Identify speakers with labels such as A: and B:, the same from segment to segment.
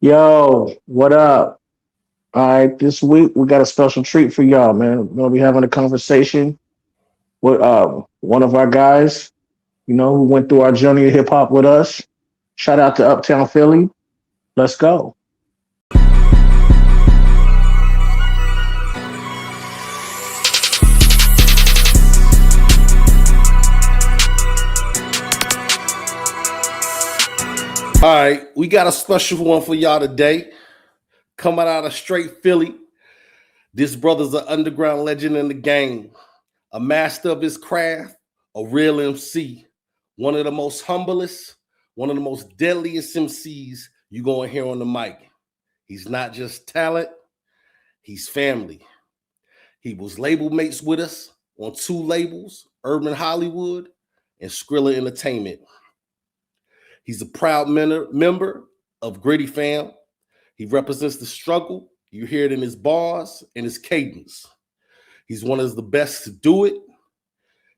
A: Yo, what up? All right, this week we got a special treat for y'all, man. We're gonna be having a conversation with one of our guys, who went through our journey of hip hop with us. Shout out to Uptown Philly. Let's go.
B: All right, we got a special one for y'all today. Coming out of straight Philly. This brother's an underground legend in the game, a master of his craft, a real MC, one of the most humblest, one of the most deadliest MCs you're going to hear on the mic. He's not just talent, he's family. He was label mates with us on two labels, Urban Hollywood and Skrilla Entertainment. He's a proud member of Gritty Fam. He represents the struggle. You hear it in his bars and his cadence. He's one of the best to do it.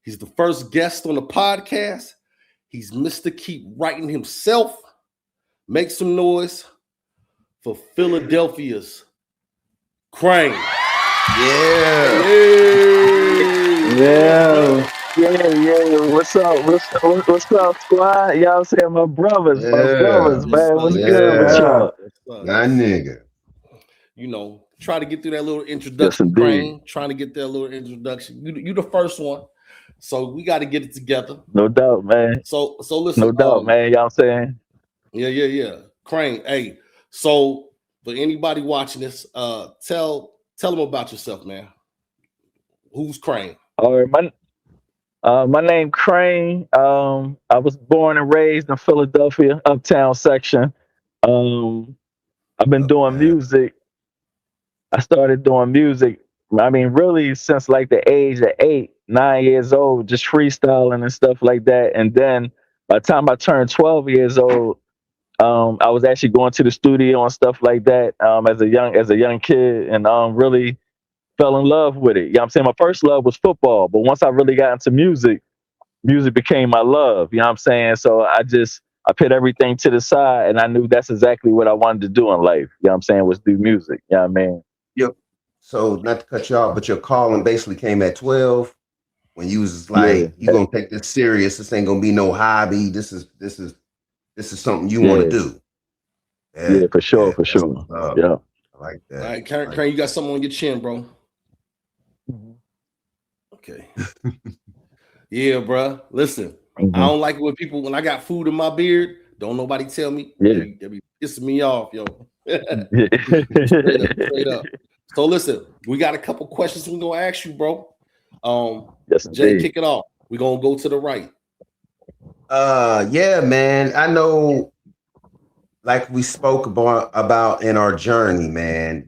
B: He's the first guest on the podcast. He's Mr. Keep Writing himself. Make some noise for Philadelphia's Crane.
C: Yeah.
A: Hey. Yeah.
D: Yeah. What's up, squad? Y'all saying my brothers, man. What's good with y'all?
C: That nigga.
B: Try to get through that little introduction,
D: Yes,
B: Crane. Trying to get that little introduction. You the first one, so we got to get it together.
D: No doubt, man.
B: So listen.
D: No doubt, man. Y'all saying?
B: Yeah. Crane. Hey, so for anybody watching this, tell them about yourself, man. Who's Crane?
D: All right, my name Crane. I was born and raised in Philadelphia, Uptown section. I've been doing music. I started doing music. I mean, really since like the age of 8, 9 years old, just freestyling and stuff like that. And then by the time I turned 12 years old, I was actually going to the studio and stuff like that as a young kid, and really fell in love with it. You know what I'm saying? My first love was football, but once I really got into music became my love. You know what I'm saying? So I put everything to the side, and I knew that's exactly what I wanted to do in life. You know what I'm saying? Was do music. You know what I mean?
C: Yep. So not to cut you off, but your calling basically came at 12 when you was like, you gonna take this serious. This ain't gonna be no hobby. This is something you want to do.
D: Yeah, for sure. Yeah.
C: I like that.
B: All right, Crane, you got something on your chin, bro. Okay. Yeah, bro. Listen, I don't like it when I got food in my beard, don't nobody tell me. They be pissing me off, yo. Straight up. So listen, we got a couple questions we're gonna ask you, bro.
D: Yes,
B: Jay, kick it off. We're gonna go to the right.
C: Yeah, man. I know, like we spoke about in our journey, man.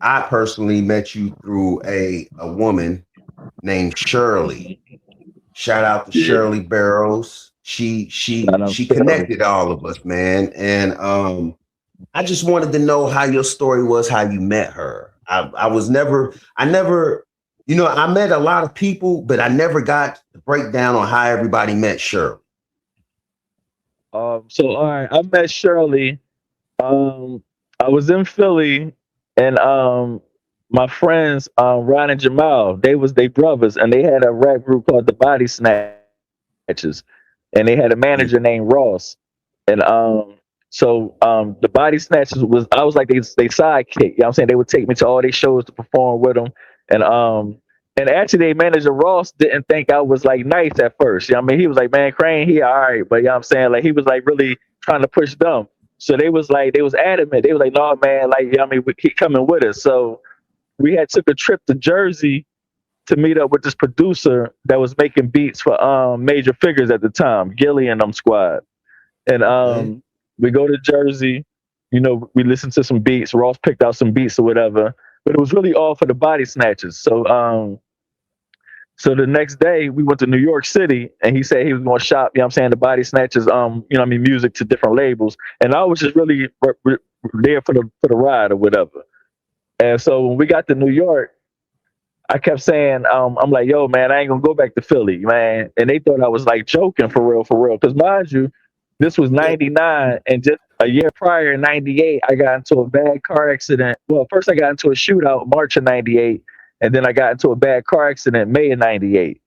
C: I personally met you through a woman named Shirley. Shout out to Shirley Barrows. She connected all of us, man. And I just wanted to know how your story was, how you met her. I met a lot of people, but I never got the breakdown on how everybody met Shirley.
D: All right, I met Shirley. I was in Philly, and my friends, Ron and Jamal, they brothers, and they had a rap group called the Body Snatchers, and they had a manager named Ross. And the Body Snatchers I was like they sidekick. You know what I'm saying? They would take me to all their shows to perform with them. And actually their manager Ross didn't think I was like nice at first. You know what I mean? He was like, man, Crane, he all right. But you know what I'm saying? Like he was like really trying to push them. So they was adamant. They was like, no, man, like, you know what I mean, he coming with us. So we had took a trip to Jersey to meet up with this producer that was making beats for major figures at the time, Gilly and them squad. And we go to Jersey, we listened to some beats. Ross picked out some beats or whatever, but it was really all for the Body Snatchers. So the next day we went to New York City, and he said he was going to shop, you know what I'm saying, the Body Snatchers, music to different labels. And I was just really there for the ride or whatever. And so when we got to New York, I kept saying, I'm like, yo, man, I ain't gonna go back to Philly, man. And they thought I was like joking for real. Because mind you, This was 99, and just a year prior, in 98, I got into a bad car accident. Well, first I got into a shootout March of 98, and then I got into a bad car accident May of 98.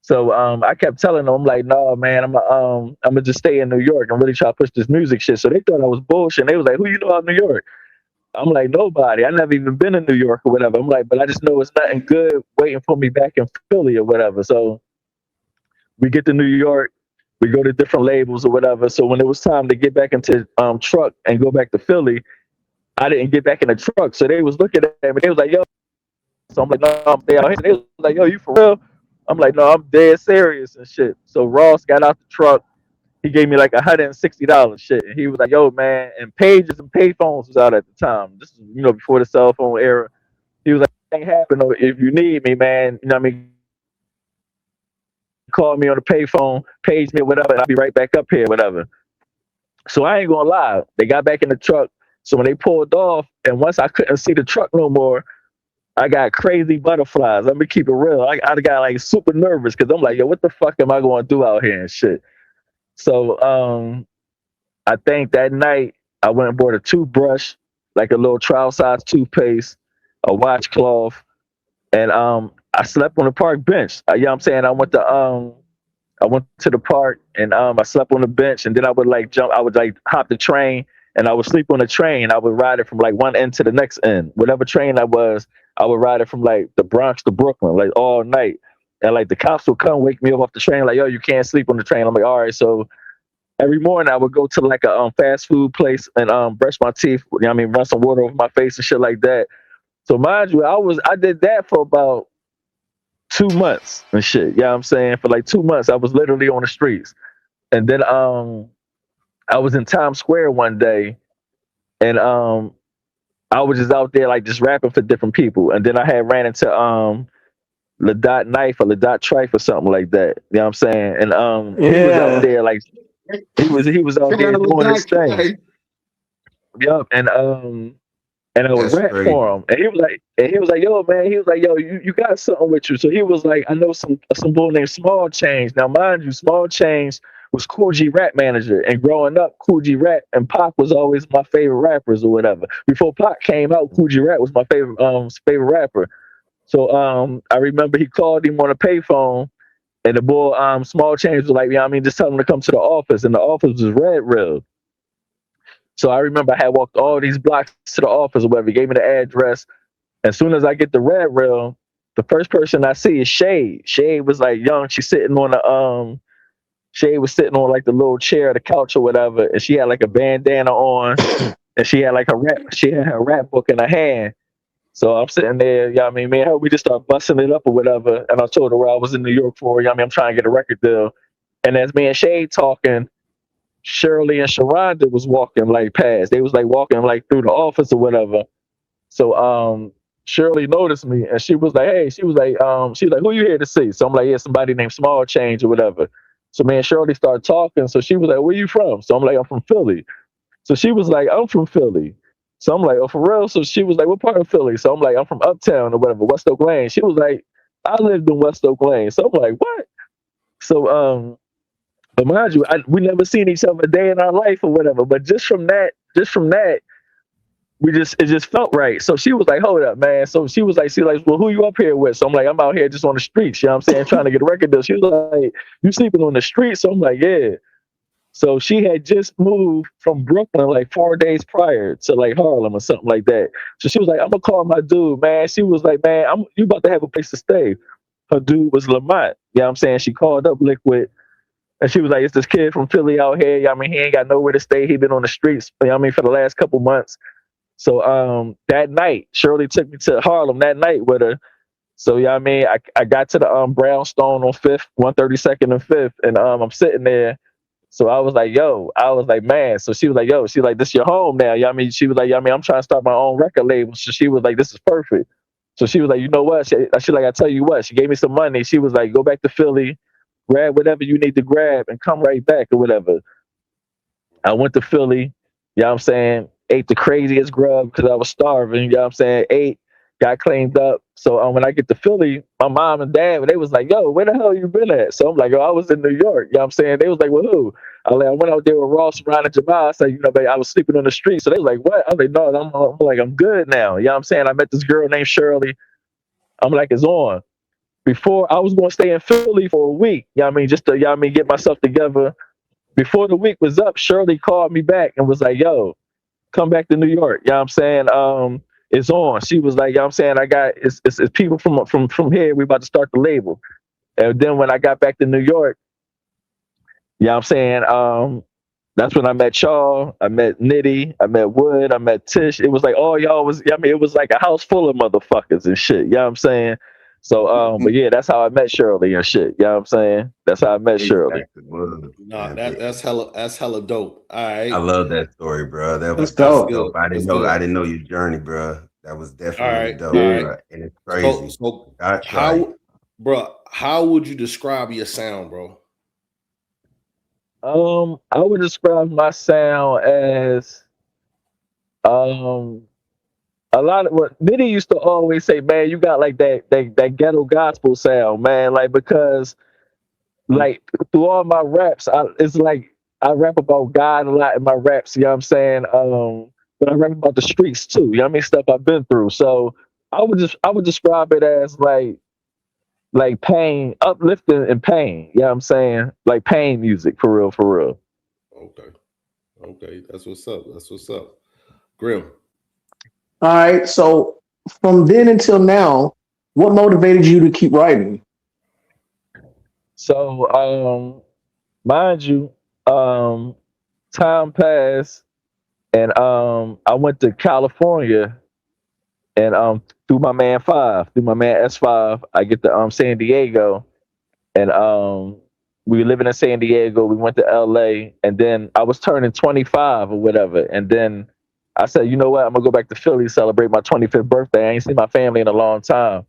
D: So I kept telling them, I'm like, no, man, I'm gonna just stay in New York and really try to push this music shit. So they thought I was bullshit. They was like, who you know out in New York? I'm like, nobody. I never even been in New York or whatever. I'm like, but I just know it's nothing good waiting for me back in Philly or whatever. So we get to New York, we go to different labels or whatever. So when it was time to get back into truck and go back to Philly, I didn't get back in the truck. So they was looking at me. They was like, yo. So I'm like, no, I'm dead out here. They was like, yo, you for real? I'm like, no, I'm dead serious and shit. So Ross got out the truck. He gave me like $160 shit. And he was like, yo, man, and pages and payphones was out at the time. This is, before the cell phone era. He was like, ain't happen. If you need me, man, you know what I mean? Call me on the payphone, page me, whatever, and I'll be right back up here, whatever. So I ain't gonna lie. They got back in the truck. So when they pulled off, and once I couldn't see the truck no more, I got crazy butterflies. Let me keep it real. I got like super nervous because I'm like, yo, what the fuck am I going to do out here and shit? So I think that night I went and bought a toothbrush, like a little trial size toothpaste, a washcloth, and I slept on the park bench. You know what I'm saying? I went to the park and I slept on the bench, and then I would like jump. I would like hop the train and I would sleep on the train. I would ride it from like one end to the next end. Whatever train I was, I would ride it from like the Bronx to Brooklyn, like all night. And like the cops would come wake me up off the train, like, yo, you can't sleep on the train. I'm like, all right. So every morning I would go to like a fast food place and brush my teeth, you know what I mean, run some water over my face and shit like that. So mind you, I did that for about 2 months and shit. You know what I'm saying? For like 2 months, I was literally on the streets. And then I was in Times Square one day, and I was just out there like just rapping for different people. And then I had ran into Ladot Knife or Ladot Trife or something like that. You know what I'm saying? And he was out there like he was out there doing his thing. Yup. And I would
C: That's
D: rap
C: crazy.
D: for him. And he was like, yo, man, he was like, yo, you got something with you. So he was like, I know some boy named Small Change. Now mind you, Small Change was Cool G rap manager. And growing up, Cool G rap and Pac was always my favorite rappers or whatever. Before Pac came out, Cool G rap was my favorite rapper. So I remember he called him on a payphone, and the boy Small Change was like, yeah, I mean, just tell him to come to the office. And the office was Red Rail. So I remember I had walked all these blocks to the office or whatever. He gave me the address. As soon as I get the Red Rail, the first person I see is Shade. Shade was like young. She's sitting on the Shade was sitting on like the little chair, the couch or whatever, and she had like a bandana on, and she had like her rap book in her hand. So I'm sitting there, you know what I mean, man, we just start busting it up or whatever. And I told her where I was in New York for, you know what I mean, I'm trying to get a record deal. And as me and Shade talking, Shirley and Sharonda was walking like past. They was like walking like through the office or whatever. So Shirley noticed me and she was like, hey, she was like, who you here to see? So I'm like, yeah, somebody named Small Change or whatever. So me and Shirley started talking. So she was like, where you from? So I'm like, I'm from Philly. So she was like, I'm from Philly. So I'm like, oh, for real? So she was like, what part of Philly? So I'm like, I'm from Uptown or whatever, West Oak Lane. She was like, I lived in West Oak Lane. So I'm like, what? So but mind you, we never seen each other a day in our life or whatever. But just from that, it just felt right. So she was like, hold up, man. So she was like, well, who you up here with? So I'm like, I'm out here just on the streets, you know what I'm saying, trying to get a record deal. She was like, you sleeping on the street? So I'm like, yeah. So she had just moved from Brooklyn like 4 days prior to like Harlem or something like that. So she was like, I'm gonna call my dude, man. She was like, man, you about to have a place to stay. Her dude was Lamont. You know what I'm saying? She called up Liquid. And she was like, it's this kid from Philly out here. You know what I mean, he ain't got nowhere to stay. He been on the streets, you know what I mean, for the last couple months. So that night, Shirley took me to Harlem that night with her. So yeah, you know I mean, I got to the Brownstone on 5th, 132nd and 5th, and I'm sitting there. So I was like, man. So she was like, yo, she like, this your home now. You know what I mean? She was like, yeah, I mean, I'm trying to start my own record label. So she was like, this is perfect. So she was like, you know what? She like, I tell you what, she gave me some money. She was like, go back to Philly, grab whatever you need to grab and come right back or whatever. I went to Philly, you know what I'm saying? Ate the craziest grub because I was starving, you know what I'm saying? Ate, got cleaned up. So when I get to Philly, my mom and dad, they was like, "Yo, where the hell you been at?" So I'm like, "Oh, I was in New York." You know what I'm saying? They was like, "Well, who?" I went out there with Ross, Ryan, and Jamal. I said, babe, I was sleeping on the street. So they was like, "What?" I'm like, "No, I'm like, I'm good now." You know what I'm saying? I met this girl named Shirley. I'm like, "It's on." Before I was going to stay in Philly for a week. You know what I mean? Just to, you know what I mean, get myself together. Before the week was up, Shirley called me back and was like, "Yo, come back to New York." You know what I'm saying? It's on. She was like, you know what I'm saying, I got it's people from here. We about to start the label. And then when I got back to New York, you know what I'm saying, that's when I met y'all. I met Nitty. I met Wood. I met Tish. It was like all y'all was. I mean, it was like a house full of motherfuckers and shit. You know what I'm saying? So, but yeah, that's how I met Shirley and shit. You know what I'm saying? That's how I met Shirley.
B: Nah, that's hella dope. All right.
C: I love that story, bro. That was
A: That's dope.
C: dope. I didn't know your journey, bro. That was definitely dope, bro. And it's crazy.
B: So
C: That's
B: how,
C: right.
B: bro? How would you describe your sound, bro?
D: I would describe my sound as a lot of what Nitty used to always say, man, you got like that ghetto gospel sound, man. Like because like through all my raps, it's like I rap about God a lot in my raps, you know what I'm saying? But I rap about the streets too, you know what I mean? Stuff I've been through. So I would describe it as like pain, uplifting and pain, you know what I'm saying? Like pain music for real, for real.
B: Okay, that's what's up. That's what's up. Grim.
A: All right. So from then until now, what motivated you to keep writing?
D: So mind you, time passed and I went to California and through my man through my man S5, I get to San Diego and we were living in San Diego. We went to LA and then I was turning 25 or whatever. And then I said, you know what? I'm gonna go back to Philly to celebrate my 25th birthday. I ain't seen my family in a long time.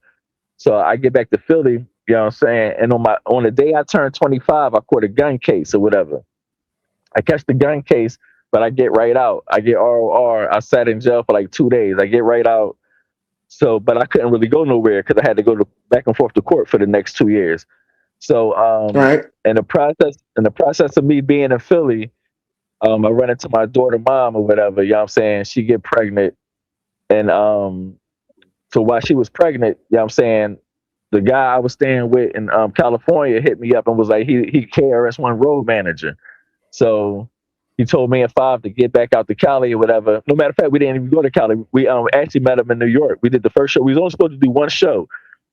D: So I get back to Philly, you know what I'm saying? And on the day I turned 25, I caught a gun case or whatever. I catch the gun case, but I get right out. I get ROR. I sat in jail for like 2 days. I get right out. So, but I couldn't really go nowhere because I had to go back and forth to court for the next 2 years. So,
A: All right.
D: in the process of me being in Philly, I run into my daughter mom or whatever, you know what I'm saying? She get pregnant. And so while she was pregnant, you know what I'm saying, the guy I was staying with in California hit me up and was like, he KRS-One road manager. So he told me at 5 to get back out to Cali or whatever. No matter of fact, we didn't even go to Cali. We actually met him in New York. We did the first show. We was only supposed to do one show.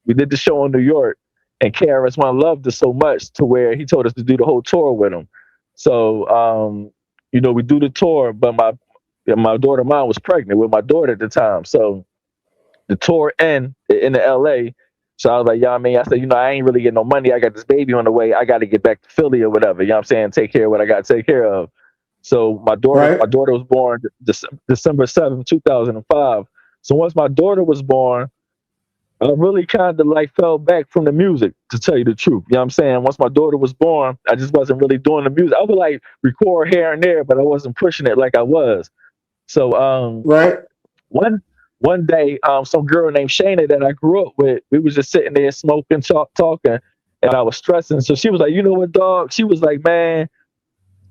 D: We did the show in New York, and KRS-One loved us so much to where he told us to do the whole tour with him. So, we do the tour, but my daughter mom was pregnant with my daughter at the time. So the tour end in the LA. So I was like, yeah, I mean, I said, I ain't really getting no money. I got this baby on the way. I got to get back to Philly or whatever. You know what I'm saying? Take care of what I got to take care of. So my
A: Right.
D: daughter was born December 7th, 2005. So once my daughter was born, I really kind of like fell back from the music, to tell you the truth. You know what I'm saying? Once my daughter was born, I just wasn't really doing the music. I would like record here and there, but I wasn't pushing it like I was. So
A: Right.
D: one day, some girl named Shayna that I grew up with, we was just sitting there smoking, talking, and I was stressing. So she was like, you know what, dog? She was like, man,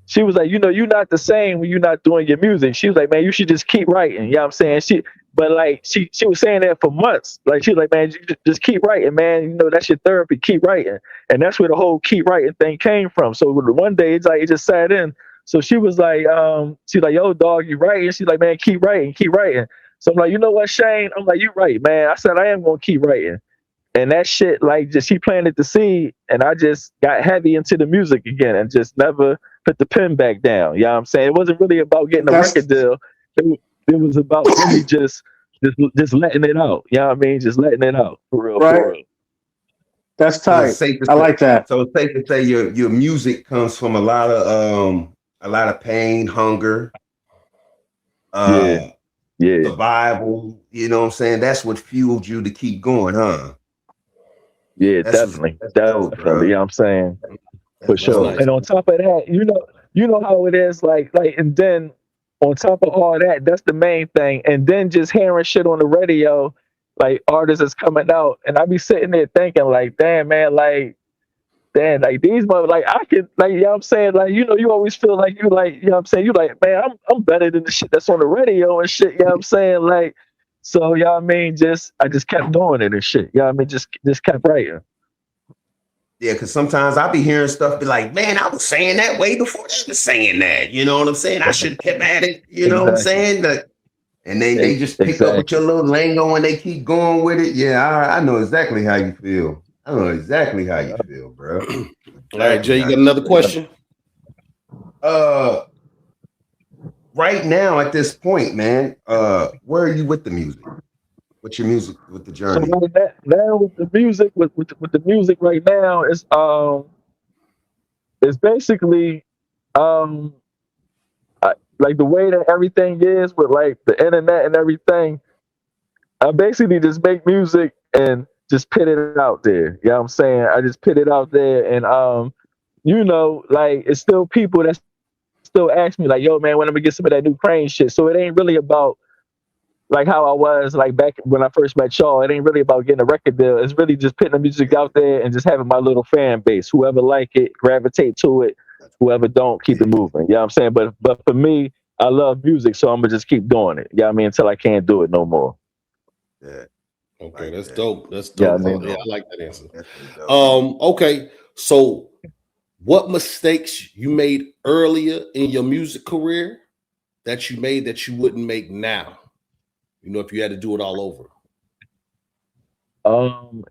D: she was like, you're not the same when you're not doing your music. She was like, man, you should just keep writing. You know what I'm saying? But like, she was saying that for months. Like, she was like, man, you just keep writing, man. That's your therapy. Keep writing. And that's where the whole keep writing thing came from. So one day, it's like, it just sat in. So she was like, yo, dog, you writing? She's like, man, keep writing, keep writing. So I'm like, you know what, Shane? I'm like, you're right, man. I said, I am going to keep writing. And that shit, like, just she planted the seed, and I just got heavy into the music again and just never put the pen back down. You know what I'm saying? It wasn't really about getting a
A: That's
D: record deal. It was about really just letting it out. You know what I mean? Just letting it out. For real,
A: right.
D: for real.
A: That's
C: So it's
A: tight.
C: safe to
A: I
C: say,
A: like that.
C: your music comes from a lot of pain, hunger,
D: Yeah. Yeah.
C: survival. You know what I'm saying? That's what fueled you to keep going, huh?
D: Yeah,
C: That's
D: definitely.
C: dope,
D: Definitely.
C: bro.
D: You know what I'm saying? For
B: That's
D: sure.
B: nice.
D: And on top of that, you know how it is, like, and then on top of all that, that's the main thing. And then just hearing shit on the radio, like artists that's coming out, and I be sitting there thinking like, damn man, like damn, like these mother, like I can, like, you know what I'm saying, like, you know, you always feel like you, like, you know what I'm saying, you like, man, I'm better than the shit that's on the radio and shit, you know what I'm saying, like, so, you know what I mean, I just kept doing it and shit, you know what I mean, just kept writing.
C: Yeah, because sometimes I be hearing stuff be like, man, I was saying that way before they was saying that. You know what I'm saying? I should have kept at it. You know what I'm
D: Exactly.
C: saying? And they just pick up with your
D: Exactly.
C: little lingo and they keep going with it. Yeah, I know exactly how you feel. I know exactly how you feel, bro.
B: All right, Jay, you got another question?
C: Right now at this point, man, where are you with the music? What's your music with the
D: So
C: journey?
D: right now with the music, with the music right now, it's basically um like the way that everything is with like the internet and everything. I basically just make music and just put it out there. You know what I'm saying? I just put it out there, and you know, like it's still people that still ask me like, yo man, when am I get some of that new Crane shit? So it ain't really about like how I was like back when I first met y'all. It ain't really about getting a record deal. It's really just putting the music out there and just having my little fan base. Whoever like it, gravitate to it. Whoever don't, keep it moving. You know what I'm saying? But for me, I love music, so I'm gonna just keep doing it. You know what I mean? Until I can't do it no more.
C: Yeah.
B: Okay, that's dope. That's
D: Yeah, I
B: dope.
D: mean,
B: Yeah, I like that answer.
C: Definitely dope.
B: Okay, so what mistakes you made earlier in your music career that you made that you wouldn't make now? You know, if you had to do it all over.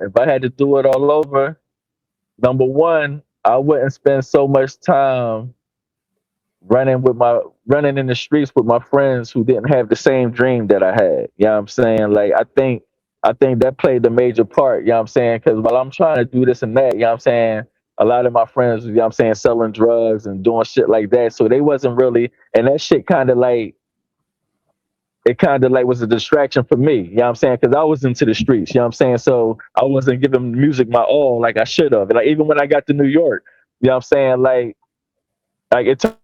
D: if I had to do it all over, number one, I wouldn't spend so much time running in the streets with my friends who didn't have the same dream that I had. You know what I'm saying? Like I think that played a major part, you know what I'm saying? Because while I'm trying to do this and that, you know what I'm saying, a lot of my friends, you know what I'm saying, selling drugs and doing shit like that. So they wasn't really, and that shit kind of like, it kind of like was a distraction for me, you know what I'm saying? Because I was into the streets, you know what I'm saying? So I wasn't giving music my all like I should have. Like even when I got to New York, you know what I'm saying? Like it turned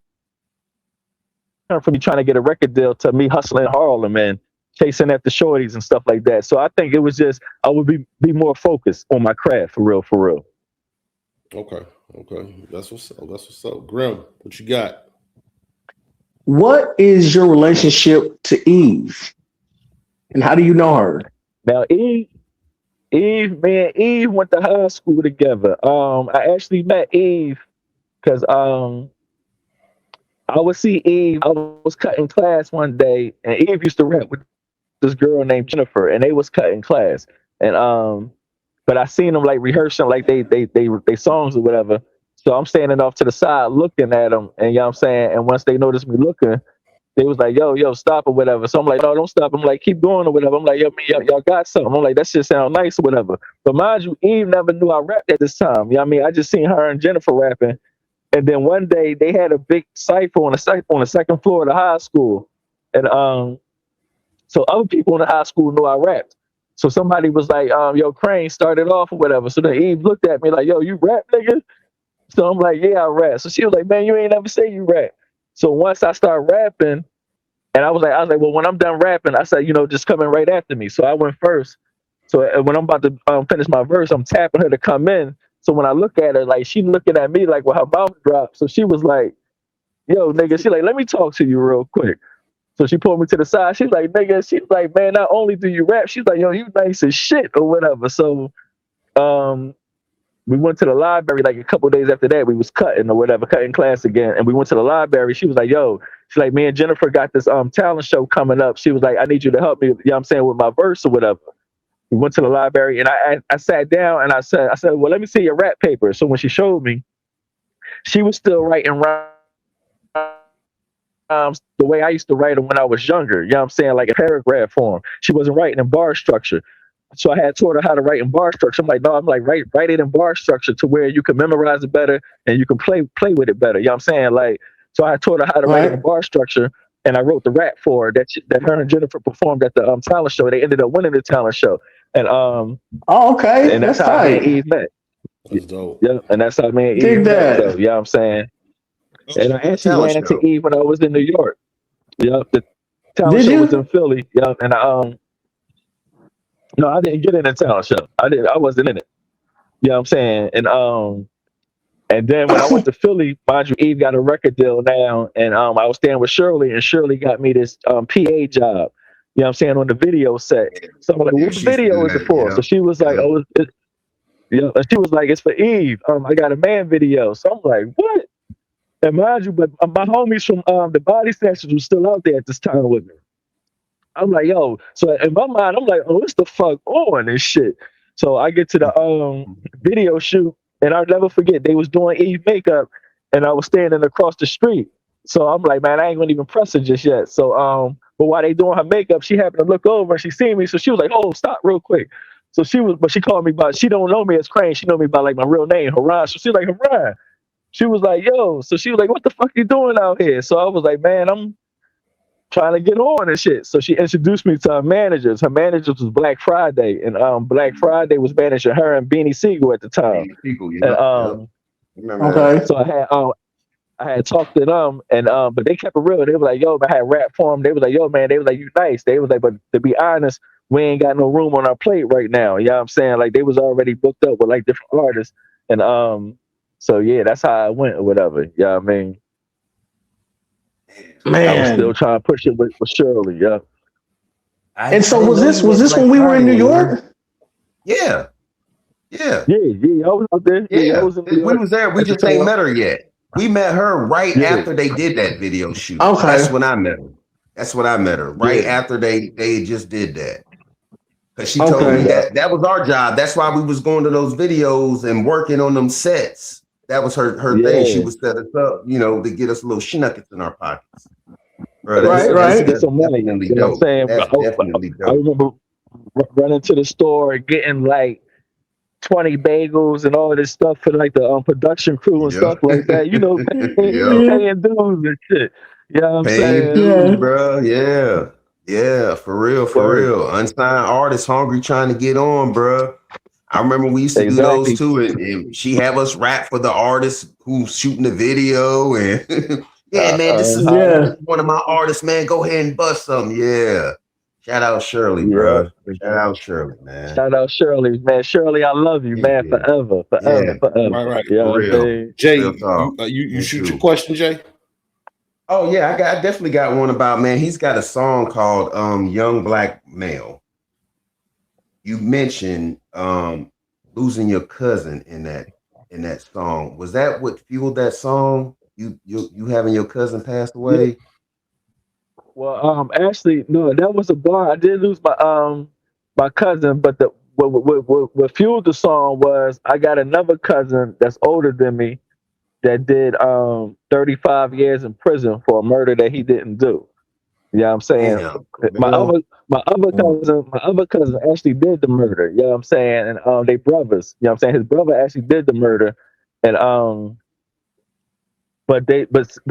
D: from me trying to get a record deal to me hustling in Harlem and chasing after shorties and stuff like that. So I think it was just I would be more focused on my craft for real, for real.
B: Okay, that's what's up. That's what's up. Grim, what you got?
A: What is your relationship to Eve, and how do you know her?
D: Now me and Eve went to high school together. I actually met Eve because I would see Eve. I was cutting class one day, and Eve used to rap with this girl named Jennifer, and they was cutting class. And but I seen them like rehearsing like they songs or whatever. So I'm standing off to the side looking at them, and you know what I'm saying. And once they noticed me looking, they was like, yo, stop or whatever. So I'm like, no, don't stop. I'm like, keep going or whatever. I'm like, yo, man, y'all got something. I'm like, that shit sound nice or whatever. But mind you, Eve never knew I rapped at this time. You know what I mean? I just seen her and Jennifer rapping. And then one day they had a big cipher on the second floor of the high school. And so other people in the high school knew I rapped. So somebody was like, yo, Crane started off or whatever. So then Eve looked at me like, yo, you rap, nigga? So I'm like, yeah, I rap. So she was like, man, you ain't never say you rap. So once I start rapping, and I was like, well, when I'm done rapping, I said, just come in right after me. So I went first. So when I'm about to finish my verse, I'm tapping her to come in. So when I look at her, like she looking at me like with her mouth dropped. So she was like, yo, nigga, she like, let me talk to you real quick. So she pulled me to the side. She's like, nigga, she's like, man, not only do you rap, she's like, yo, you nice as shit or whatever. So we went to the library like a couple of days after that. We was cutting or whatever, cutting class again. And we went to the library. She was like, yo, she's like, me and Jennifer got this talent show coming up. She was like, I need you to help me, you know what I'm saying, with my verse or whatever. We went to the library and I sat down and I said, well, let me see your rap paper. So when she showed me, she was still writing rhymes the way I used to write them when I was younger. You know what I'm saying? Like a paragraph form. She wasn't writing in bar structure. So I had taught her how to write in bar structure. I'm like, no, I'm like, write it in bar structure to where you can memorize it better and you can play with it better. You know what I'm saying? Like, so I taught her how to write it in bar structure, and I wrote the rap for her that her and Jennifer performed at the talent show. They ended up winning the talent show. And
A: Oh, okay,
D: and that's how
A: tight.
D: me and Eve met.
B: That's dope.
D: Yeah, and that's how me and
A: Dig
D: Eve
A: that.
D: met, though. You know what I'm saying? And I actually
C: Talent
D: ran into
C: show.
D: Eve when I was in New York. Yeah, the talent
A: Did
D: show was
A: you?
D: in Philly. Yeah, and No, I didn't get in the talent show. I wasn't in it. You know what I'm saying? And then when I went to Philly, mind you, Eve got a record deal now, and I was staying with Shirley, and Shirley got me this PA job. You know what I'm saying, on the video set. So I'm like,
C: Yeah,
D: what
C: she used to
D: video
C: do
D: is it
C: that.
D: for? So she was like,
C: Yeah.
D: oh, yeah. And she was like, it's for Eve. I got a man video. So I'm like, what? And mind you, but my homies from the Body Snatchers was still out there at this time with me. I'm like, yo. So in my mind, I'm like, oh, what's the fuck on this shit? So I get to the video shoot, and I'll never forget they was doing Eve makeup, and I was standing across the street. So I'm like, man, I ain't gonna even press her just yet. So but while they doing her makeup, she happened to look over and she seen me, so she was like, oh, stop real quick. So but she called me by, she don't know me as Crane, she know me by like my real name, Haran. So she's like, Haran. She was like, yo. So she was like, what the fuck you doing out here? So I was like, man, I'm trying to get on and shit. So she introduced me to her managers. Her managers was Black Friday, and Black Friday was managing her and Beanie Siegel at the time.
C: People,
D: And
C: yeah. Remember that?
A: Okay.
D: so I had talked to them, and but they kept it real. They were like, yo, man, I had rap for them. They was like, yo, man, they was like, you nice. They was like, but to be honest, we ain't got no room on our plate right now. You know what I'm saying? Like they was already booked up with like different artists, and so yeah, that's how I went or whatever. You know what I mean? I was still
A: Man.
D: trying to push it with Shirley. Yeah.
A: And so
C: I didn't know you
A: was
C: went to
A: this
C: Black
A: when we were in New
C: Friday, man.
A: York?
C: Yeah, yeah,
D: Yeah, I was out there. Yeah, I
C: yeah.
D: was in New
C: We
D: York
C: was there. We
D: at the
C: just ain't
D: time.
C: met her yet. We met her right
D: Yeah,
C: after they did that video shoot.
A: Okay.
C: That's when I met her. That's when I met her. Right
D: yeah,
C: after they just did that. Cause she told me
A: Okay.
D: yeah,
C: that was our job. That's why we was going to those videos and working on them sets. That was her thing. She
D: yeah.
C: would set us up, to get us little schnuckets in our pockets. Bro,
D: Yeah,
A: Right,
D: just to
A: right.
D: get
C: that's
D: some money.
C: definitely
D: You know what I'm
C: dope.
D: saying?
C: That's definitely
D: I
C: dope.
D: remember running to the store and getting like 20 bagels and all of this stuff for like the production crew and
C: Yeah.
D: stuff like that. You know,
C: Yeah.
A: Yeah.
D: paying dues and shit. You know what I'm
C: Paying your
D: saying?
C: dues,
A: Yeah.
C: bro. Yeah. Yeah, for real, for
D: Word.
C: real. Unsigned artists hungry trying to get on, bro. I remember we used to do those
D: Exactly.
C: too, and she have us rap for the artists who's shooting the video, and yeah, man, this is
D: Huh?
A: Yeah.
C: one of my artists, man. Go ahead and bust some, yeah. Shout out Shirley,
D: Yeah.
C: bro. Shout out Shirley, man.
D: Shout out Shirley, man. Shirley, I love you,
C: Yeah,
D: man,
C: yeah,
D: forever, forever,
C: yeah,
D: forever.
B: Right, right.
D: You know
C: for
D: what I'm
C: real.
D: saying?
C: Real
B: Jay,
C: talk.
B: you
C: Me
B: shoot your
C: too.
B: question, Jay.
C: Oh yeah, I definitely got one about, man. He's got a song called "Young Black Male." You mentioned losing your cousin in that song. Was that what fueled that song? You having your cousin pass
D: Yeah.
C: away?
D: Well, actually, no, that was a bar. I did lose my cousin, but what fueled the song was I got another cousin that's older than me that did 35 years in prison for a murder that he didn't do. You know what I'm saying?
C: Damn, for
D: My
C: real?
D: other my other cousin actually did the murder. You know what I'm saying? And they brothers. You know what I'm saying? His brother actually did the murder, and but they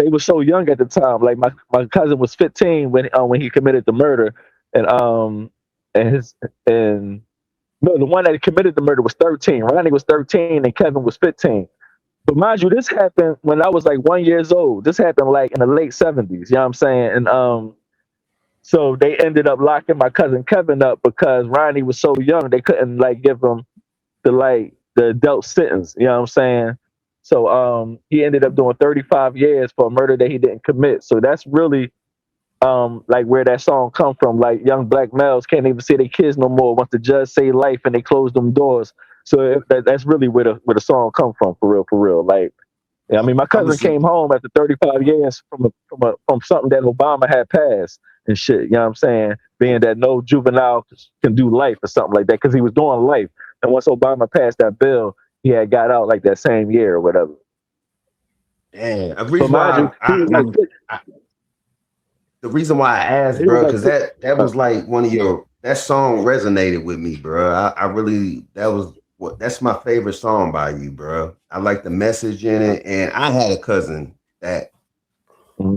D: were so young at the time. Like my cousin was 15 when he committed the murder, and his and no, the one that committed the murder was 13. Ronnie was 13 and Kevin was 15. But mind you, this happened when I was like 1 years old. This happened like in the late 70s. You know what I'm saying? And so they ended up locking my cousin Kevin up because Ronnie was so young they couldn't like give him the adult sentence. You know what I'm saying? So he ended up doing 35 years for a murder that he didn't commit. So that's really like where that song come from. Like young black males can't even see their kids no more once the judge say life and they close them doors. So that's really where the song come from, for real, for real. Like, yeah, I mean, my
C: I
D: cousin
C: was
D: came home after 35 years from something that Obama had passed and shit. You know what I'm saying? Being that no juvenile can do life or something like that because he was doing life. And once Obama passed that bill, he had got out like that same year or whatever.
C: damn. The
D: But
C: reason
D: mind you,
C: why the reason why I asked,
D: he was
C: bro,
D: like,
C: because that was like one of your that song resonated with me, bro. I really that's my favorite song by you, bro. I like the message in it, and I had a cousin that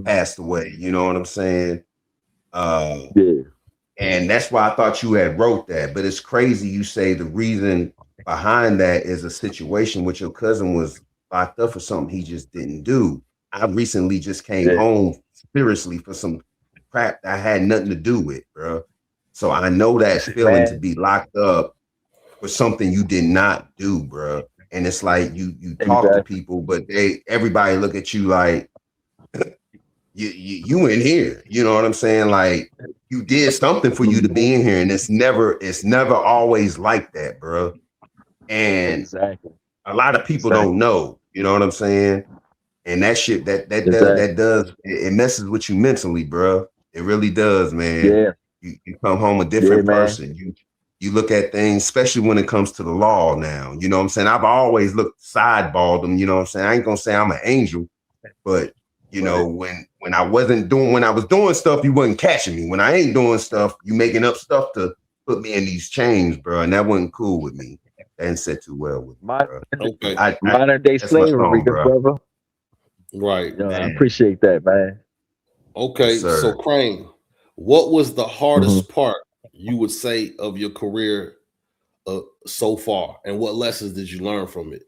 C: passed away. You know what I'm saying?
D: yeah,
C: And that's why I thought you had wrote that. But it's crazy you say the reason behind that is a situation with your cousin was locked up for something he just didn't do. I recently just came
D: yeah,
C: home seriously for some crap that I had nothing to do with, bro. So I know that feeling to
D: Man,
C: be locked up for something you did not do, bro. And it's like you talk to
D: exactly.
C: people, but everybody look at you like you in here. You know what I'm saying? Like you did something for you to be in here, and it's never always like that, bro. And
D: Exactly.
C: a lot of people
D: Exactly.
C: don't know. You know what I'm saying? And that shit
D: Exactly.
C: it messes with you mentally, bro. It really does, man.
D: Yeah.
C: You come home a
D: Yeah,
C: different
D: man.
C: person. You look at things, especially when it comes to the law now. You know what I'm saying? I've always looked sideballed them, you know what I'm saying? I ain't gonna say I'm an angel, but you know, when I was doing stuff, you wasn't catching me. When I ain't doing stuff, you making up stuff to put me in these chains, bro. And that wasn't cool with me. That didn't sit too well with me, bro.
B: Okay.
D: Modern day
C: That's my
D: slavery,
C: song,
D: good
C: bro.
D: brother.
B: Right.
D: Yo, I
C: Man.
D: appreciate that, man.
B: Okay.
C: Yes,
B: So
C: sir.
B: Crane, what was the hardest
D: Mhm.
B: part you would say of your career so far, and what lessons did you learn from it?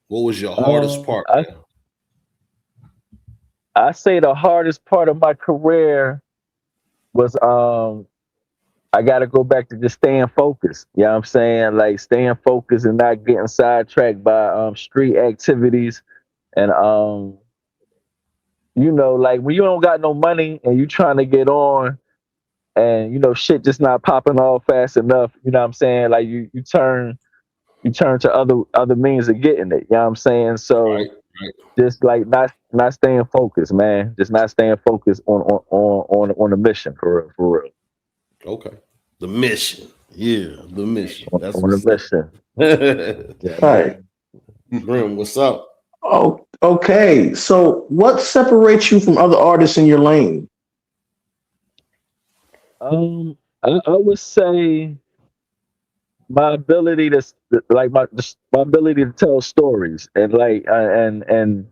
B: What was your hardest part,
D: I
B: man?
D: I say the hardest part of my career was I got to go back to just staying focused. You know what I'm saying? Like staying focused and not getting sidetracked by street activities and you know, like when you don't got no money and you trying to get on and you know shit just not popping off fast enough, you know what I'm saying? Like you turn to other means of getting it, you know what I'm saying?
B: Right.
D: So
B: Right.
D: just like not staying focused, man. Just not staying focused on the mission for real.
B: Okay. The mission. Yeah, the mission. That's
D: On the
B: what's up.
D: mission. Yeah,
A: All right.
D: man.
B: Grim, what's up?
A: Oh, okay. So, what separates you from other artists in your lane?
D: I would say my ability to like my ability to tell stories and like and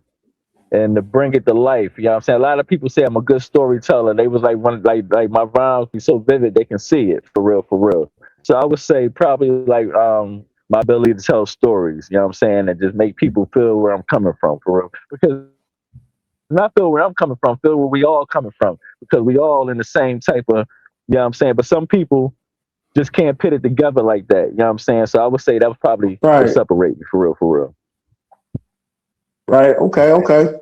D: to bring it to life. You know what I'm saying? A lot of people say I'm a good storyteller. They was like when like my rhymes be so vivid they can see it for real, for real. So I would say probably like my ability to tell stories, you know what I'm saying, and just make people feel where I'm coming from for real. Because not feel where I'm coming from, feel where we all coming from. Because we all in the same type of, you know what I'm saying? But some people just can't put it together like that. You know what I'm saying? So I would say that was probably what
A: Right.
D: separate me for real, for real.
A: Right. Okay. Okay.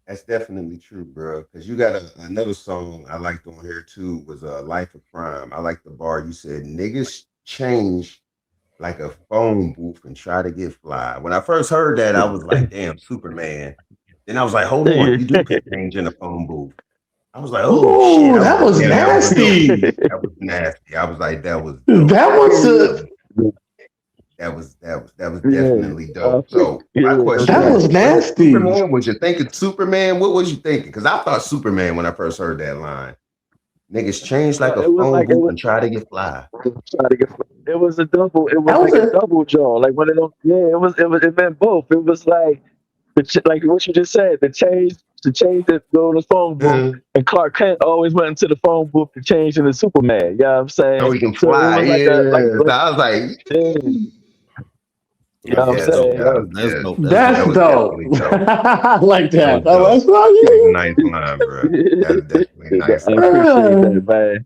C: That's definitely true, bro. Because you got another song I liked on here too was "Life of Crime." I like the bar you said, "Niggas change like a phone booth and try to get fly." When I first heard that, I was like, "Damn, Superman." Then I was like, "Hold on, you do could change in a phone booth." I was like, "Oh shit!"
A: Ooh,
C: I was
A: that
C: like,
A: was
C: "Damn, that was dope."
A: nasty.
C: That was nasty. I was like, "That was dope."
A: That was a
C: That was
D: Yeah.
C: definitely dope. So my
D: Yeah,
C: question
A: that
C: is,
A: was
C: was it
A: nasty.
C: Superman? Was you thinking Superman? What was you thinking? Because I thought Superman when I first heard that line. Niggas change like a
D: It was
C: phone
D: like
C: booth and try to get fly.
D: trying to get. It was a double. It was
A: That was
D: like a
A: a
D: double jaw. Like one of those. Yeah, it meant both. It was like like what you just said. The change that go to the phone booth,
C: Mhm.
D: and Clark Kent always went into the phone booth to change into Superman. You know what I'm
C: So
D: saying?
C: he can
D: So it
C: fly.
D: was like a
C: Yeah. So I was like,
D: yeah, you know what I'm
B: That's
C: yes,
B: dope.
D: saying?
C: yeah,
B: That's
C: yes.
B: dope. That's
A: that's
C: That
B: dope.
C: was
A: dope.
C: definitely dope.
A: I like
C: That
A: that.
C: was
A: Oh,
C: dope.
A: that's what
C: That was a
A: you.
C: nice line, bro. That was definitely a nice
D: I
C: line.
D: appreciate
A: Uh,
D: that, man.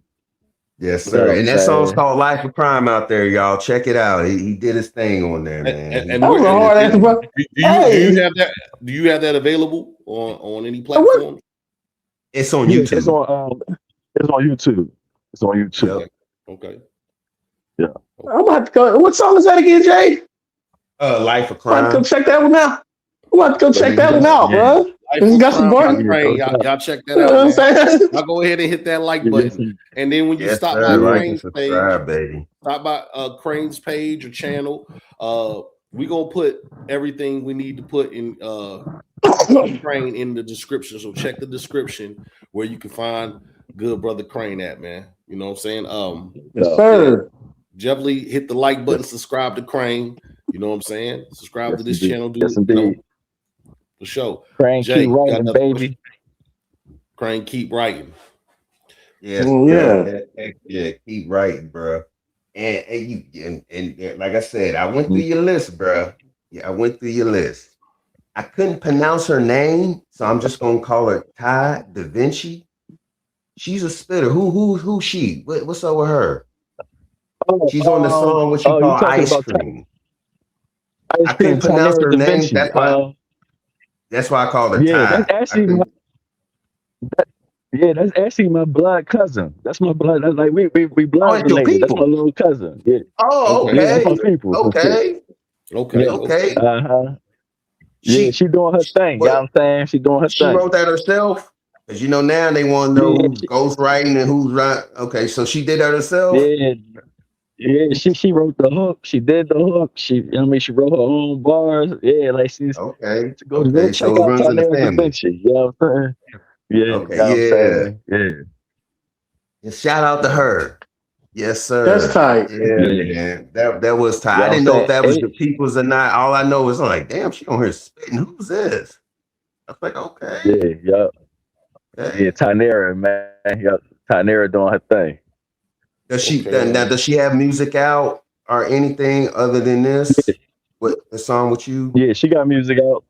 C: Yes, sir.
D: Yeah,
C: And that song's
D: man.
C: called Life of Crime out there, y'all. Check it out. He did his thing on there,
B: And,
C: man.
B: and,
C: He
B: and
A: that
B: we're
A: was a
C: did his
A: hard answer,
C: thing.
A: bro.
B: do
A: Hey,
B: you have that? Do you have that available on any
A: what?
B: platform?
C: It's on
D: Yeah, it's
C: YouTube.
D: on YouTube. It's on YouTube.
C: Yep.
B: Okay. Okay.
D: Yeah.
A: I'm about to go. What song is that again, Jay?
C: Life of
A: I'm about to go
C: Crime.
A: check that one out. I'm about to go check that one
B: Yeah,
A: out,
B: man.
A: bro.
B: Life
A: It's
B: of
A: got some
B: Crime by
A: bar. You
D: Yeah,
B: Crane.
D: no
B: Y'all,
D: doubt.
B: y'all check that
A: know
B: out,
A: what I'm
B: man.
A: saying?
B: Y'all go ahead and hit that like
D: Yeah, yes,
B: button. And then when you
C: Yes,
B: stop by
C: sir. Like and
B: Crane's page,
C: subscribe, baby.
B: stop by Crane's page or channel. We gonna put everything we need to put in Crane in the description. So check the description where you can find good brother Crane at, man. You know what I'm saying?
A: Yes,
D: no.
B: Yeah.
A: sir.
B: Definitely hit the like button,
D: Yes,
B: subscribe to Crane. You know what I'm saying? Subscribe to
D: yes,
B: this
D: indeed.
B: channel,
D: Yes,
B: dude. You know,
D: indeed.
B: for sure.
D: Crank,
B: Jay,
D: keep
B: you got
D: writing,
B: another question?
D: baby.
B: Crane, keep writing.
C: Yes,
A: Oh,
C: sir.
A: yeah.
C: Yeah. Keep writing, bro. And like I said, I went through
D: Mm.
C: your list, bro. Yeah, I went through your list. I couldn't pronounce her name, so I'm just gonna call her Ty Da Vinci. She's a spitter. Who she? What's up with her?
D: Oh,
C: She's on the song what you
D: you
C: call
D: talking
C: Ice
D: about
C: Cream.
D: Ice
C: I
D: Cream
C: couldn't pronounce
D: Tanera
C: her
D: Da
C: name.
D: Vinci?
C: That's why I called her
D: Yeah, that's
C: Ty. I
D: actually
C: couldn't.
D: that's actually my blood cousin. That's my blood. That's like we
C: Oh,
D: blood
C: it's your
D: related. That's my
C: people.
D: little cousin. Yeah,
C: Oh,
B: Okay.
D: yeah, that's
C: okay.
D: my people. Some shit.
C: Okay.
B: Okay.
D: Yeah.
C: Okay.
B: Okay.
D: Yeah,
C: She
D: she doing her thing. You know
C: what
D: what I'm saying? She doing her
C: she
D: thing.
C: wrote that herself? Because now they want to know
D: Yeah,
C: who's ghostwriting and who's right. Okay, so she did that herself?
D: yeah, yeah. She wrote the hook. She did the hook. She wrote her own bars. Yeah, like she's
C: Okay.
D: to go
C: Okay.
D: check
C: So it
D: out
C: runs in the
D: Tanera Da
C: family.
D: Vinci. You know what I'm saying? Yeah, you
C: Okay,
D: know what I'm
C: yeah.
D: saying? Yeah,
C: And shout out to her. Yes,
A: That's
C: sir.
A: tight.
C: Yeah,
D: yeah.
C: man. That was
D: You
C: tight.
D: know
C: I
D: what I'm
C: didn't know if
D: saying?
C: that was your people's or not. All I know is I'm like, damn, she on here spitting. Who's this? I was like, okay.
D: Yeah, yeah, yeah.
C: Okay.
D: Tanera, man. Yeah, Tanera doing her thing.
C: Does she
B: Okay.
C: now does she have music out or anything other than this? What the song with you?
D: Yeah, she got music out.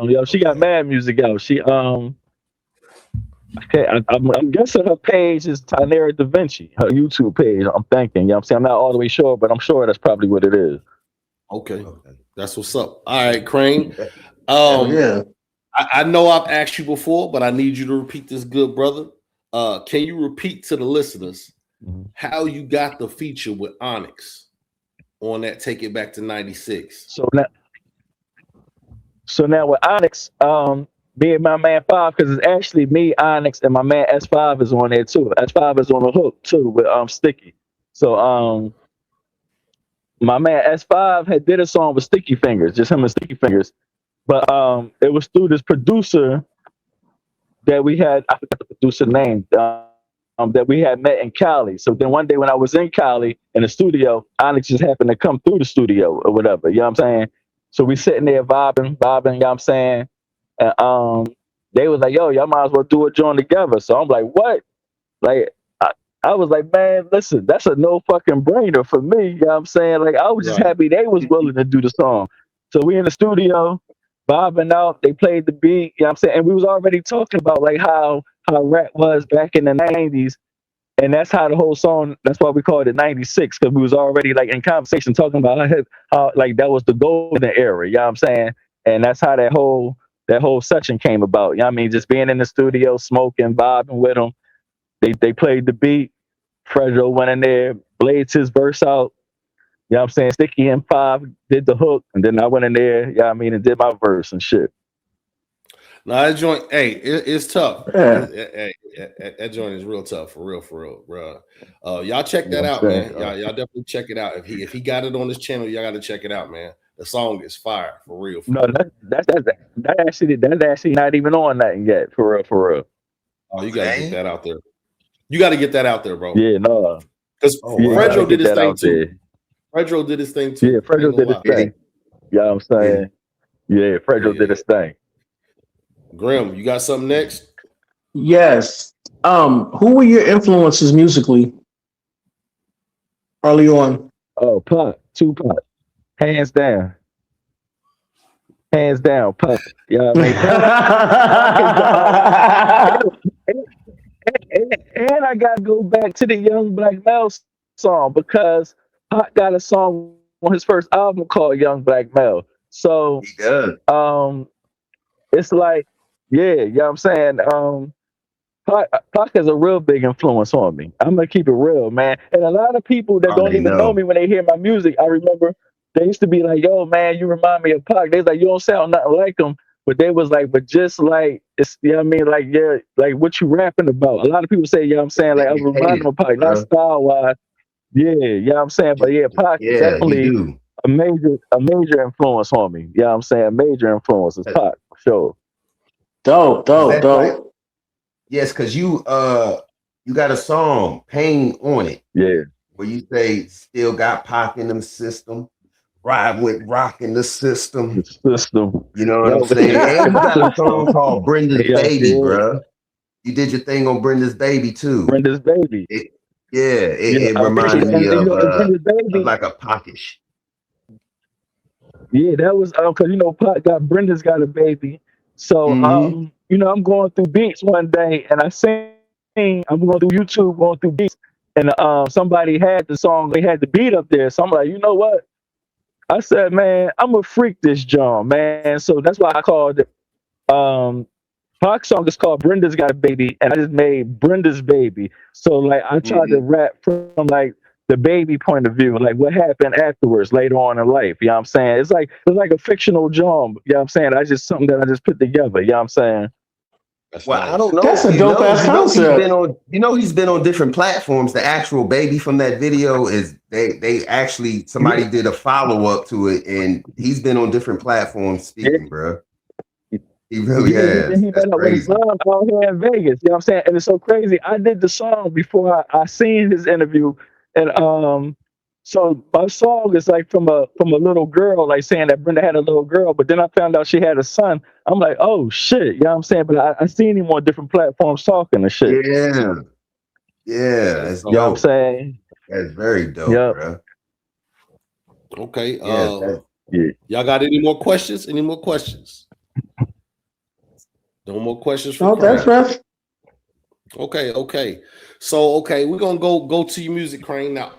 D: Yo, she got
C: Okay.
D: mad music out. Okay, I'm guessing her page is Tanera Da Vinci, her YouTube page. I'm thinking, you know what I'm saying? I'm not all the way sure, but I'm sure that's probably what it is.
B: Okay.
C: Okay.
B: That's what's up. All right, Crane.
A: Hell
B: Um,
A: yeah.
B: I know I've asked you before, but I need you to repeat this, good brother. Can you repeat to the listeners how you got the feature with Onyx on that Take It Back to 96?
D: So now with Onyx, me and my man Five, because it's actually me, Onyx, and my man S5 is on there too. S5 is on the hook too with Sticky. So my man S5 had did a song with Sticky Fingers, just him and Sticky Fingers. But it was through this producer that we had, I forgot the producer name, that we had met in Cali. So then one day when I was in Cali in the studio, Onyx just happened to come through the studio or whatever, you know what I'm saying? So we sitting there vibing, you know what I'm saying? And they was like, yo, y'all might as well do a joint together. So I'm like, what? Like, I was like, man, listen, that's a no fucking brainer for me. You know what I'm saying? Like, I was just
B: Right.
D: happy they was willing to do the song. So we in the studio, vibing out. They played the beat. You know what I'm saying? And we was already talking about like how rap was back in the 90s. And that's how the whole song, that's why we called it 96, because we was already like in conversation talking about how like that was the golden era. You know what I'm saying? And that's how that whole section came about. You know what I mean? Just being in the studio, smoking, vibing with them. They played the beat. Fredro went in there, blazed his verse out. You know what I'm saying? Sticky and Five did the hook, and then I went in there, you know what I mean, and did my verse and shit.
B: Now that joint, hey, it's tough.
A: Yeah.
B: That joint is real tough, for real, bro. Y'all check
D: You
B: that
D: know what
B: out,
D: I'm
B: man.
D: saying?
B: Y'all definitely check it out. If he got it on his channel, y'all got to check it out, man. The song is fire, for real.
D: No, that's actually not even on that yet, for real.
B: Oh, you got to get that out there. You got to get that out there, bro.
D: Yeah, no.
B: Because
C: Oh,
D: Yeah,
C: wow.
D: gotta
B: Fredro did
D: get
B: his
D: that
B: thing
D: out
B: too.
D: there.
B: Fredro did his thing too.
D: Yeah,
B: Ain't
D: Fredro
B: no
D: did his
B: lie.
D: thing. You know what I'm saying? Yeah, Fredro did his thing.
B: Grim, you got something next?
A: Yes. Who were your influences musically early on?
D: Oh, Tupac. Hands down, Pac. You know what I mean? And I gotta go back to the Young Black Male song because Pac got a song on his first album called Young Black Male. So
C: He does.
D: it's like, yeah, you know what I'm saying? Pac is a real big influence on me. I'm gonna keep it real, man. And a lot of people that
C: I
D: don't
C: already
D: even know
C: know.
D: me when they hear my music, I remember they used to be like, "Yo, man, you remind me of Pac." They was like, "You don't sound nothing like him," but they was like, "But just like it's, you know what I mean? Like, yeah, like what you rapping about?" A lot of people say, "Yeah, I'm saying like I
C: He
D: remind
C: hated
D: them of Pac,
C: it,
D: not
C: bro.
D: style wise." Yeah, yeah, I'm saying, but yeah, Pac is
C: Yeah, he
D: definitely
C: do.
D: a major influence on me. Yeah, I'm saying major influence is Pac for sure.
A: Dope, dope,
C: That's like
A: dope.
C: yes, because you got a song, Pain on it,
D: Yeah,
C: where you say still got Pac in them system, ride with rock in the system.
D: the system.
C: You know what
D: Yeah,
C: I'm
D: with the
C: saying? And you got a
D: system.
C: song called Brenda's
D: Yeah,
C: Baby,
D: yeah.
C: bruh. You did your thing on Brenda's Baby too.
D: Brenda's baby.
C: It, yeah,
D: Yeah,
C: it
D: I appreciate
C: reminded
D: it.
C: me
D: And you know, and Brenda's
C: of
D: baby.
C: like a Pockish.
D: Yeah, that was because you know, Brenda's got a baby. So
C: Mm-hmm.
D: you know, I'm going through beats one day and I seen I'm going through YouTube, going through beats, and somebody had the song, they had the beat up there. So I'm like, you know what? I said, man, I'm gonna freak this John, man. So that's why I called it. Pac's song is called Brenda's Got a Baby, and I just made Brenda's Baby. So like I tried to rap from like the baby point of view, like what happened afterwards later on in life. You know what I'm saying? It's like a fictional John. You know what I'm saying? I just something that I just put together. You know what I'm saying?
B: That's
C: Well,
B: nice.
C: I don't know.
A: That's a dope ass concept.
C: He's been on different platforms. The actual baby from that video is they actually somebody did a follow up to it, and he's been on different platforms speaking, bro. He really has.
D: He
C: That's
D: met up with his
C: crazy.
D: mom out here in Vegas. You know what I'm saying? And it's so crazy. I did the song before I seen his interview, and so my song is like from a little girl, like saying that Brenda had a little girl, but then I found out she had a son. I'm like, oh shit, you know what I'm saying? But I seen him on different platforms talking and shit.
C: Yeah, that's
D: You know what I'm
C: dope.
D: saying?
C: That's very dope,
D: Yep.
C: bro.
B: Okay.
C: Yeah,
B: Y'all got any more questions? Any more questions? No more questions from
A: Oh, that's
B: Crane.
A: right.
B: Okay. So we're gonna go to your music, Crane. Now,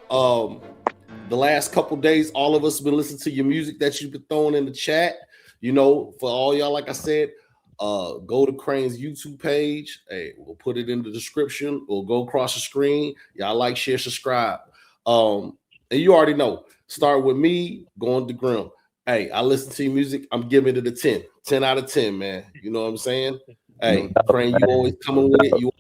B: the last couple days, all of us have been listening to your music that you've been throwing in the chat. You know, for all y'all, like I said, go to Crane's YouTube page. Hey, we'll put it in the description. We'll go across the screen. Y'all like, share, subscribe. And you already know. Start with me, going to Grim. Hey, I listen to your music. I'm giving it a 10. 10 out of 10, man. You know what I'm saying? Hey, Crane, you always coming with it. You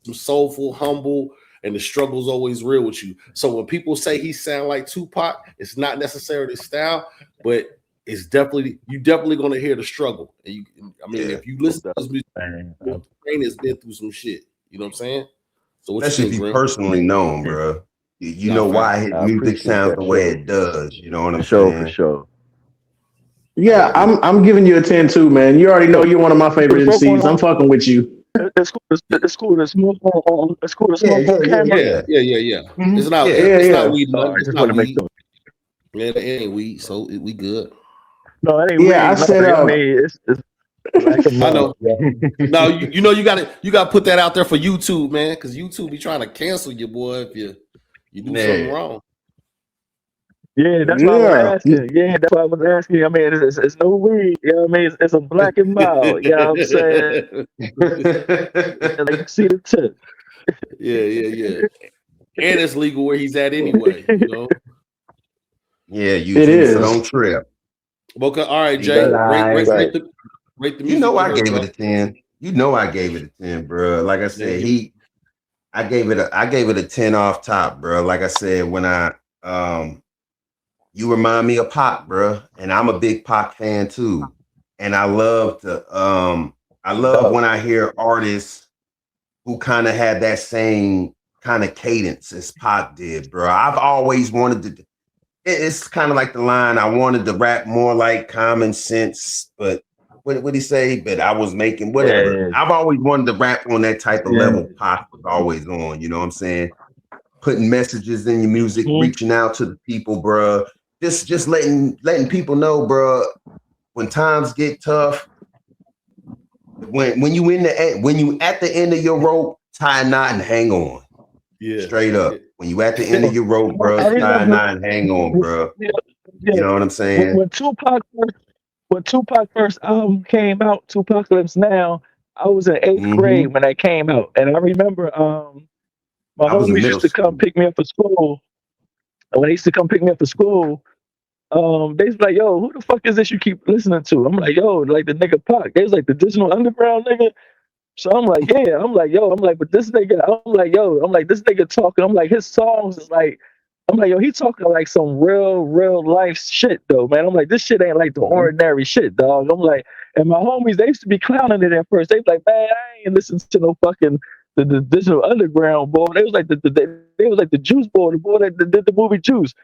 B: some soulful, humble, and the struggle's always real with you. So when people say he sound like Tupac, it's not necessarily style, but it's definitely gonna hear the struggle. And if you listen to his music, Crane has been through some shit. You know what I'm saying? So what
C: especially
B: you think,
C: if you
B: Grim?
C: personally know him, bro. You know why his music sounds the way it does. You know what I'm saying?
D: For sure.
A: Yeah, I'm giving you a 10 too, man. You already know you're one of my favorite MCs. I'm fucking with you.
D: It's cool. It's cool to smoke on. It's cool to smoke on camera.
B: Yeah.
C: Mhm.
B: It's not.
C: Yeah.
B: It's
A: Yeah.
B: not weed.
D: I
B: It's
D: just
B: not
D: want to make
B: weed.
D: sure.
B: Yeah, it ain't weed. So we good.
D: No, it ain't
A: Yeah, I
D: weed.
A: said,
D: I mean, it's black and
B: I know.
D: mild. Yeah.
B: No, you know you gotta put that out there for YouTube, man, because YouTube be trying to cancel you, boy, if you do something wrong.
D: Yeah, that's why I was asking. Yeah, that's why I was asking. I mean, it's no weed. You know what I mean? It's a black and mild. You know what I'm saying? Like you see the tip.
B: Yeah. And it's legal where he's at anyway, you know.
C: Yeah,
A: It
C: YouTube,
A: is.
C: so don't trip.
B: Okay, all right, Jay. Rate the music.
C: You know I
B: here,
C: gave
B: bro.
C: it a 10. You know I gave it a 10, bro. Like I said, I gave it a 10 off top, bro. Like I said, when you remind me of Pac, bro, and I'm a big Pac fan too. And I love when I hear artists who kind of had that same kind of cadence as Pac did, bro. I've always wanted to. It's kind of like the line, I wanted to rap more like Common Sense, but what he say? But I was making whatever. I've always wanted to rap on that type of level Pac was always on, you know what I'm saying? Putting messages in your music, reaching out to the people, bro. Just letting people know, bro, when times get tough, when you at the end of your rope, tie a knot and hang on.
B: Yeah.
C: Straight up. When you at the end of your rope, bro, tie a knot and hang on, bro. You know what I'm saying?
D: When Tupac first album came out, Tupacalypse Now, I was in 8th grade when that came out, and I remember my homies used to come pick me up for school. And when they used to come pick me up for school, they was like, "Yo, who the fuck is this you keep listening to?" I'm like, "Yo, like the nigga Pac." They was like the Digital Underground nigga. So I'm like, yeah. I'm like, yo. I'm like, but this nigga. I'm like, yo. I'm like, this nigga talking. I'm like, his songs is like. I'm like, yo, he talking like some real life shit though, man. I'm like, this shit ain't like the ordinary shit, dog. I'm like, and my homies, they used to be clowning it at first. They was like, man, I ain't listening to no fucking the Digital Underground, boy. They was like they was like the Juice boy, the boy that did the movie Juice.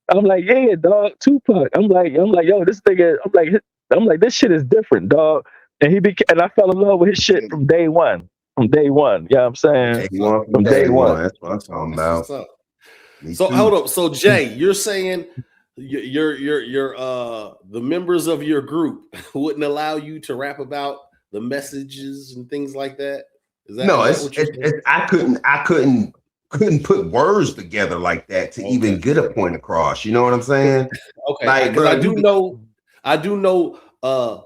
D: I'm like, yeah, dog, Tupac. I'm like, yo, this nigga. I'm like, this shit is different, dog. And I fell in love with his shit from day one. From day one, you know what I'm saying?
C: From day one. That's what I'm talking about.
B: So hold up. So Jay, you're saying you're the members of your group wouldn't allow you to rap about the messages and things like that?
C: No,
B: is that
C: it's,
B: what you're
C: it's,
B: saying?
C: it's I couldn't put words together like that to even
B: Okay.
C: get a point across. You know what I'm saying?
B: Okay,
C: Like,
B: because
C: bro, you
B: I do know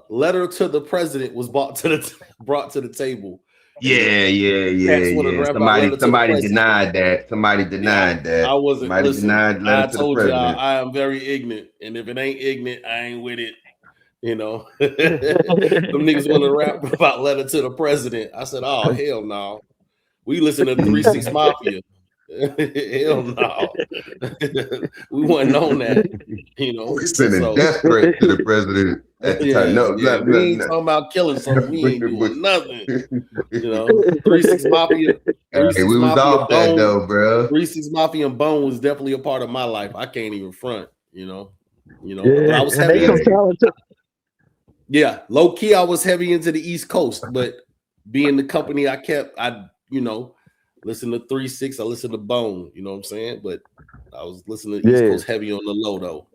B: letter to the president was brought to the table. And
C: yeah, yeah, yeah,
B: cats wanted to
C: yeah.
B: rap about letter to the
C: Somebody
B: president.
C: denied that. Somebody
B: Yeah,
C: denied that.
B: I wasn't
C: Somebody
B: listen.
C: denied letter
B: I
C: to the
B: told you
C: president.
B: I am very ignorant, and if it ain't ignorant, I ain't with it. You know, them niggas want to rap about letter to the president. I said, oh hell no. We listen to 3 6 Mafia. Hell no. We wasn't on that, you know.
C: We sent a
B: So
C: death threat to the president at the time.
B: yeah,
C: No,
B: yeah.
C: no,
B: We
C: no,
B: ain't
C: no.
B: talking about killing something. We ain't doing nothing. You know,
C: Hey,
B: 3 6 Mafia, 3 6
C: we was
B: Mafia
C: off that
B: Bone,
C: though, bro.
B: 3 6 Mafia and Bone was definitely a part of my life. I can't even front, you know. But I
D: Yeah,
B: was
D: and they
B: heavy
D: some
B: into
D: talented.
B: yeah, low key, I was heavy into the East Coast, but being the company I kept, listen to 3 6, I listen to Bone, you know what I'm saying? But I was listening to East
D: Yeah,
B: Coast heavy on the low though.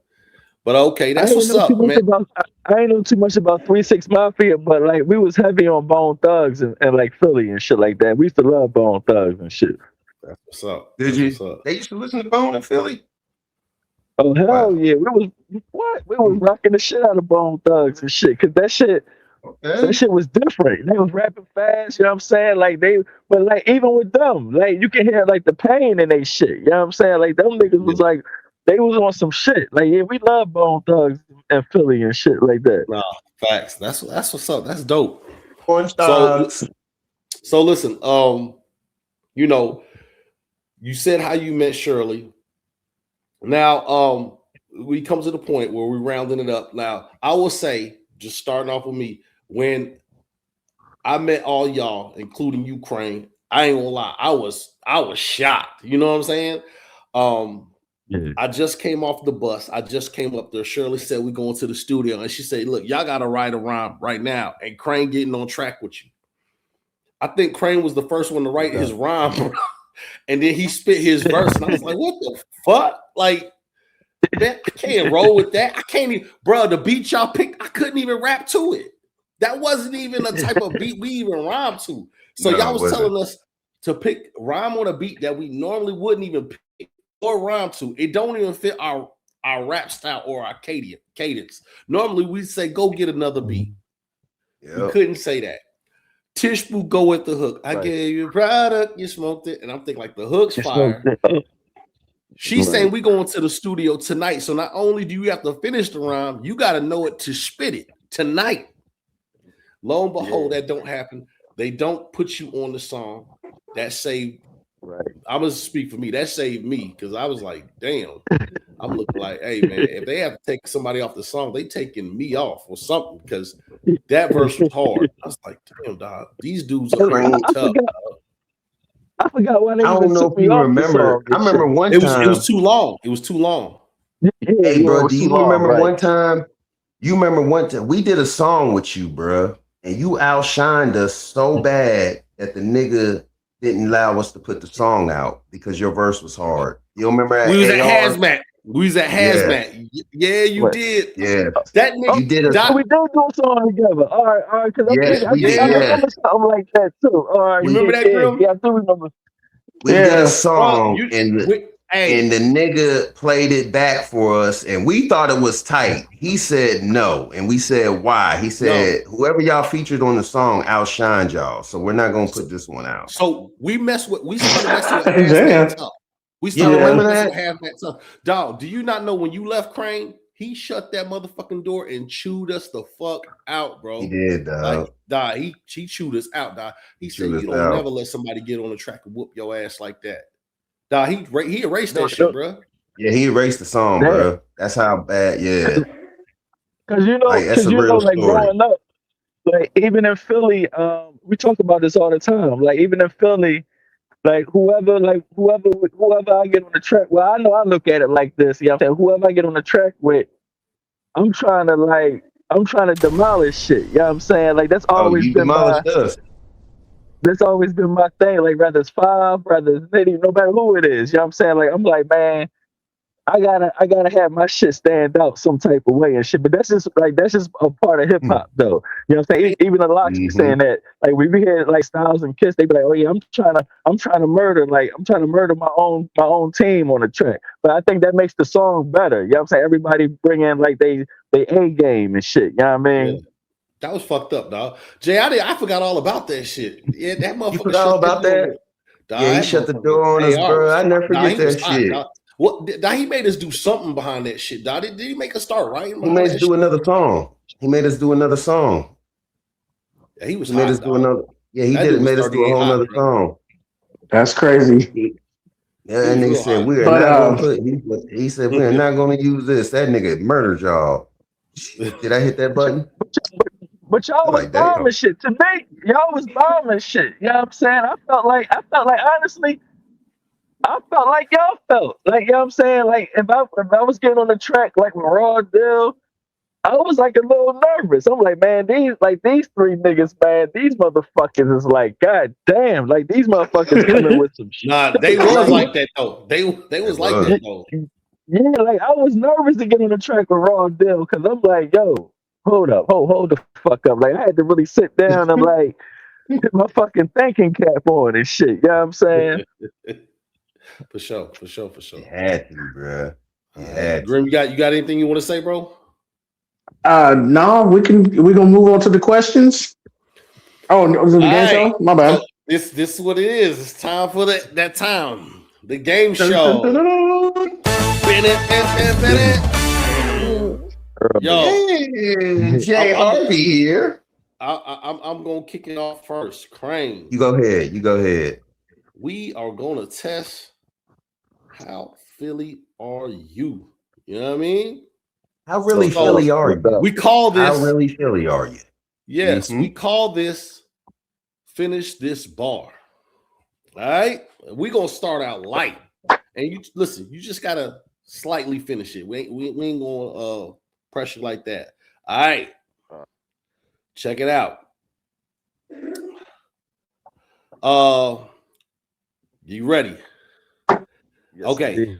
B: But okay,
D: I
B: that's
D: ain't
B: what's
D: know too
B: up,
D: much
B: man.
D: about. I ain't know too much about 3 6 Mafia, but like we was heavy on Bone Thugs and like Philly and shit like that. We used to love Bone Thugs and shit.
B: That's what's up.
C: Did
B: That's
C: you?
B: what's up.
C: They used to listen to Bone in Philly.
D: Oh hell
C: Wow.
D: yeah, we was rocking the shit out of Bone Thugs and shit. Cause that
C: Okay.
D: shit was different. They was rapping fast, you know what I'm saying? But like even with them, like you can hear like the pain in they shit. You know what I'm saying? Like them niggas
B: Yeah.
D: was like they was on some shit. Like yeah, we love Bone Thugs and Philly and shit like that.
B: Nah, facts. That's what's up. That's dope.
C: Orange
B: So
C: dogs.
B: so listen, you know, you said how you met Shirley. Now, we come to the point where we're rounding it up. Now, I will say, just starting off with me, when I met all y'all, including Ukraine, I ain't gonna lie, I was shocked. You know what I'm saying? Um,
D: Yeah.
B: I just came off the bus. I just came up there. Shirley said we going to the studio, and she said, "Look, y'all got to write a rhyme right now." And Crane getting on track with you. I think Crane was the first one to write his rhyme, bro. And then he spit his verse, and I was like, "What the fuck?" Like, man, I can't roll with that. I can't even, bro. The beat y'all picked, I couldn't even rap to it. That wasn't even a type of beat we even rhyme to. So
C: No,
B: y'all
C: it
B: was
C: wasn't.
B: telling us to pick rhyme on a beat that we normally wouldn't even pick or rhyme to. It don't even fit our rap style or our cadence. Normally we say go get another beat. We
C: Yep.
B: couldn't say that. Tishbu go with the hook. I
D: Right.
B: gave you a product, you smoked it, and I'm thinking like the hook's
D: It's
B: fire.
D: no-
B: She's
D: Right.
B: saying we going to the studio tonight. So not only do you have to finish the rhyme, you got to know it to spit it tonight. Lo and behold, that don't happen. They don't put you on the song. That saved.
D: Right.
B: I must speak for me. That saved me because I was like, damn. I'm looking like, hey man, if they have to take somebody off the song, they taking me off or something because that verse was hard. I was like, damn, dog, these dudes are
C: Crane.
B: fucking tough.
D: I forgot why they
C: I
D: even
C: don't know
D: took
C: if
D: me
C: you
D: off the
C: remember.
D: song
C: I
D: and
C: remember
D: shit.
C: one
B: It
C: time.
B: was too long. It was too long.
D: Yeah,
C: Hey,
D: yeah,
C: bro,
D: it was
C: do
D: too
C: you
D: long,
C: remember
D: right?
C: one time? You remember one time we did a song with you, bro, and you outshined us so bad that the nigga didn't allow us to put the song out because your verse was hard. You remember
B: We was
C: at
B: at
C: AR?
B: Hazmat. We was at
C: Yeah,
B: Hazmat. Yeah, you
D: Right.
B: did.
C: yeah.
B: That
D: Oh,
C: You
B: nigga,
C: did a
D: so
B: Doc,
D: we did do a song together. All right, because I'm
C: yes,
D: thinking,
C: we did.
D: I
B: yeah.
C: Yeah,
D: remember something like that too. All right,
B: You
C: we
B: remember that, Grim?
D: yeah, I do remember.
C: we did a
A: Yeah.
B: Bro,
C: song
B: hey,
C: and the nigga played it back for us, and we thought it was tight. He said no, and we said why. He
B: no.
C: said whoever y'all featured on the song outshined y'all, so we're not gonna put this one out.
B: So we started messing with
A: Damn.
B: Hazmat Tough. We
C: Y'all
B: started
C: remember
B: messing with
C: that?
B: Hazmat Tough. Dog, do you not know when you left Crane, he shut that motherfucking door and chewed us the fuck out, bro.
C: He did,
B: Like, dog, he chewed us out, dog. He said,
C: chewed
B: you
C: us
B: don't
C: out.
B: never let somebody get on the track and whoop your ass like that. Dog, he erased
D: No,
B: that shit, bro.
C: Yeah, he erased the song,
D: damn,
C: bro. That's how bad. Yeah, like that's
D: because
C: a real
D: like
C: story.
D: growing up, like even in Philly, we talk about this all the time. Like even in Philly, whoever I get on the track. Well, I know I look at it like this. You know what I'm saying? Whoever I get on the track with, I'm trying to demolish shit. You know what I'm saying? Like
C: Oh, you demolished us.
D: that's always been my thing. Like whether it's Five, whether it's Nitty, no matter who it is. You know what I'm saying? Like I'm like, man, I gotta have my shit stand out some type of way and shit. But that's just a part of hip hop though. You know what I'm saying? Even the Locks be saying that. Like we hear like Styles and Kiss, they be like, oh yeah, I'm trying to murder my own team on the track. But I think that makes the song better. You know what I'm saying? Everybody bring in like they A game and shit. You know what I mean?
B: Yeah. That was fucked up, dog. Jay, I forgot all about that shit. Yeah, that motherfucker.
C: You forgot all about that? Yeah, he shut the door on us, bro. I never forget that shit.
B: What? He made us do something behind that shit, dog. Did he make us start writing?
C: He made us do another song. He made us do another song.
B: Yeah, he was.
C: He made us do another. Yeah, he did. Made us do a whole other song.
A: That's crazy.
C: Yeah, and he said we are not going to put. He said we are not going to use this. That nigga murdered y'all. Did I hit that button?
D: But y'all was bombing shit. To me, y'all was bombing shit. You know what I'm saying? I felt like honestly, I felt like y'all felt. Like, you know what I'm saying? Like if I was getting on the track like with Raw Deal, I was like a little nervous. I'm like, man, these three niggas, man, these motherfuckers is like, god damn, like these motherfuckers coming with some shit.
B: Nah, they was like that though. They was like that though.
D: Yeah, like I was nervous to get on the track with Raw Deal because I'm like, yo, hold the fuck up. Like I had to really sit down and like put my fucking thinking cap on and shit. You know what I'm saying?
B: For sure.
C: You had to, bro.
B: Grim, you got anything you want to say, bro?
A: No, we're gonna move on to the questions. Oh, was it the game show? My bad.
B: So this is what it is. It's time for that time. The game show. Yo,
C: hey, Jay Harvey here.
B: I'm gonna kick it off first. Crane.
C: You go ahead.
B: We are gonna test how Philly are you. You know what I mean?
C: How really Philly are you?
B: We call this.
C: How really Philly are you?
B: Yes, we call this. Finish this bar. All right, we're gonna start out light, and you listen. You just gotta slightly finish it. We ain't gonna pressure like that. All right, check it out. You ready?
D: Yes,
B: okay.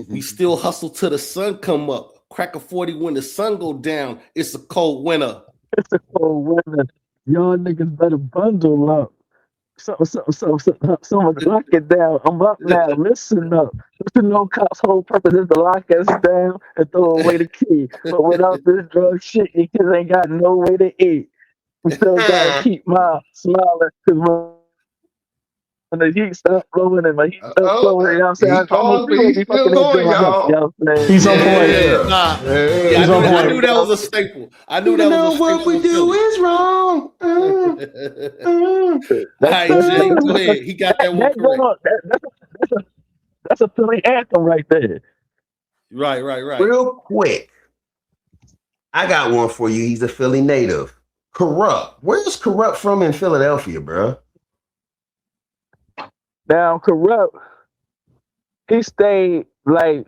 B: We still hustle till the sun come up. Crack a 40 when the sun go down. It's a cold winter.
D: It's a cold winter. Y'all niggas better bundle up. Someone lock it down. I'm up now. Listen up. Listen, no cops' whole purpose is to lock us down and throw away the key. But without this drug shit, you kids ain't got no way to eat. We still gotta keep my smiling because when the heat stops blowing and my heat stops blowing, you know what I'm saying?
C: He's still going, y'all.
D: You know what I'm saying?
A: He's on point.
B: I knew that was a staple. I knew that was a staple.
C: What we do is wrong.
B: All right, Jay, go ahead. He got that one correct.
D: That's a Philly anthem right there.
B: Right.
C: Real quick, I got one for you. He's a Philly native. Corrupt. Where's Corrupt from in Philadelphia, bro?
D: Now, Corrupt, he stayed like,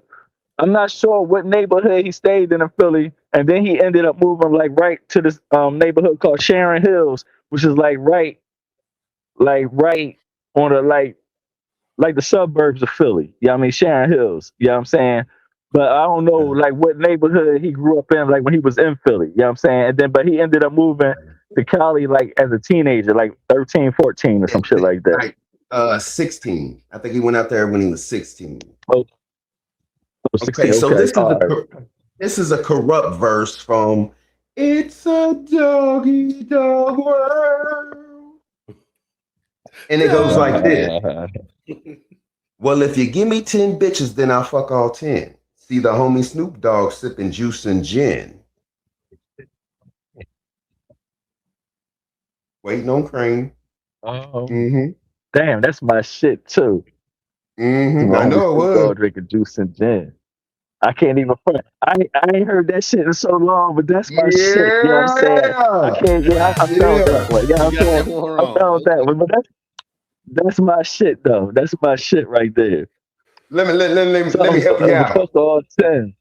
D: I'm not sure what neighborhood he stayed in Philly, and then he ended up moving like right to this neighborhood called Sharon Hills, which is like right on the like the suburbs of Philly. Yeah, I mean Sharon Hills. You know what I'm saying? But I don't know like what neighborhood he grew up in, like when he was in Philly. You know what I'm saying? And then but he ended up moving to Cali like as a teenager, like 13, 14 or some shit like that.
C: Right. 16. I think he went out there when he was 16.
D: Oh, 16.
C: Okay, so this is a Corrupt verse from "It's a Doggy Dog World," and it goes like this. Well, if you give me 10 bitches, then I'll fuck all 10. See the homie Snoop Dogg sipping juice and gin. Waiting on Crane.
D: Damn, that's my shit too.
C: I know it was.
D: Drinking juice and gin. I can't even front. I ain't heard that shit in so long, but that's my shit. You know what I'm saying? I can't. I felt that one. Yeah, I felt that one. But that's my shit though. That's my shit right there.
C: Let me help you out.
D: Fuck all 10.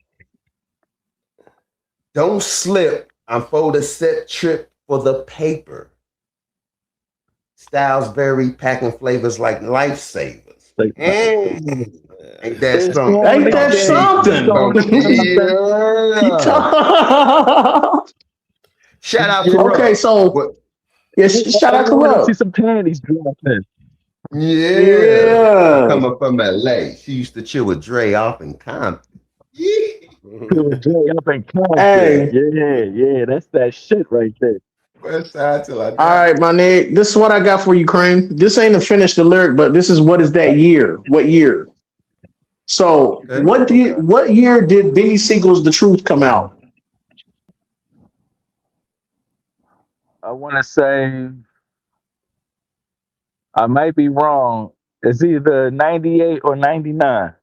C: Don't slip. I'm for the set trip for the paper. Styles vary, packing flavors like lifesavers. Ain't that
D: It's
C: something?
D: on
A: Ain't that
D: again.
A: something?
C: Shout out to
A: Okay,
C: Russ.
A: so
C: What?
A: yeah, shout out to
D: I want to
A: Russ.
D: see some panties dropping.
C: Yeah. Coming from LA. She used to chill with Dre off in Compton.
D: Feeling Dre up in Compton.
A: Hey.
D: Yeah, that's that shit right there.
C: West side till I die.
A: All right, my nigga. This is what I got for you, Cream. This ain't to finish the lyric, but this is what is that year? What year? So
C: Okay.
A: what year did Benny Siegel's The Truth come out?
D: I want to say, I might be wrong. It's either 98 or 99.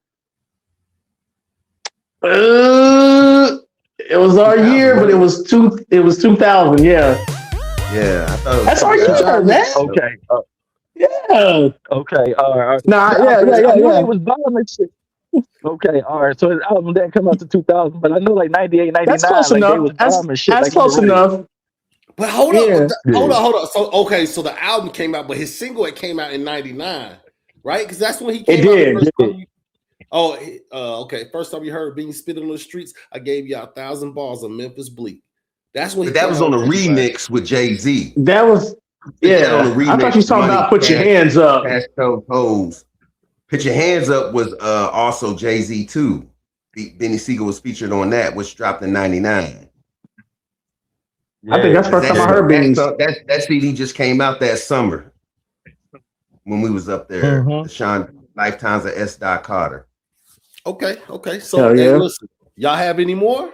A: It was our
C: 2000,
A: year, but it was 2000. Yeah,
C: Yeah, I thought it was
A: that's our
C: 2000.
A: year, man.
D: Okay.
A: Yeah.
D: Okay. All right.
A: Nah,
D: I knew
A: yeah.
D: they was bombing shit. Okay. All right. So his album didn't come out to 2000, but I know like 98, 99,
A: That's close
D: like they
A: enough.
D: was bombing shit.
A: That's
D: Like he was
A: close
D: ready.
A: enough.
B: But hold
A: Yeah.
B: up, hold on. So okay, so the album came out, but his single it came out in '99, right? Because that's when he came out.
A: did.
B: The first time okay. First time you heard being spit on the streets, I gave you 1,000 bars of Memphis Bleak. That's when.
C: But that was on a remix with Jay-Z.
A: That was
C: Yeah, on the
A: I thought you was talking
C: Money,
A: about Put Your
C: Cash-
A: Hands Up.
C: Cash Cold Hoes. Put Your Hands Up was also Jay-Z too. Benny Siegel was featured on that, which dropped in '99.
A: I think that's the first time I heard Benny's.
C: That CD just came out that summer when we was up there.
D: Mhm.
C: The Sean Lifetimes of S. Dot Carter.
B: Okay. So
A: Hell
B: hey,
A: yeah.
B: listen, y'all have any more?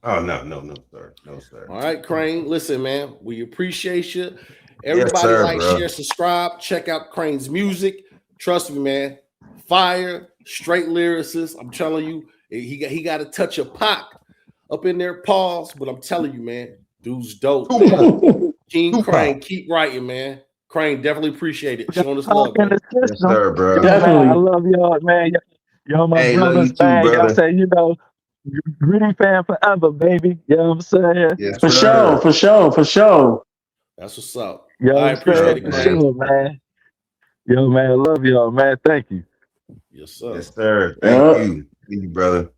C: Oh no, sir. No, sir.
B: All right, Crane. Listen, man, we appreciate you. Everybody
C: sir,
B: like,
C: bro.
B: share, subscribe. Check out Crane's music. Trust me, man. Fire, straight lyricist. I'm telling you, he got a touch of Pac up in there. Pause, but I'm telling you, man, dude's dope. Man. King Crane, keep writing, man. Crane, definitely appreciate it. Showing us love,
D: in
B: man.
D: the
C: Yes,
D: system.
C: sir, bro.
D: Yo,
A: Definitely.
D: man, I love y'all, man. Y'all my
C: Hey, love
D: brothers,
C: you too,
D: man. Y'all
C: brother.
D: say, gritty fan forever, baby. You know what I'm saying?
C: Yes,
A: For
C: sir.
A: sure.
B: That's what's up.
D: You know
B: I
D: what I'm
B: appreciate
D: saying?
B: it,
D: For
B: Crane.
D: sure, man. Yo, man, I love y'all, man. Thank you.
B: Yes, sir.
C: Yes, sir. Thank
A: Yeah.
C: you. Thank you, brother.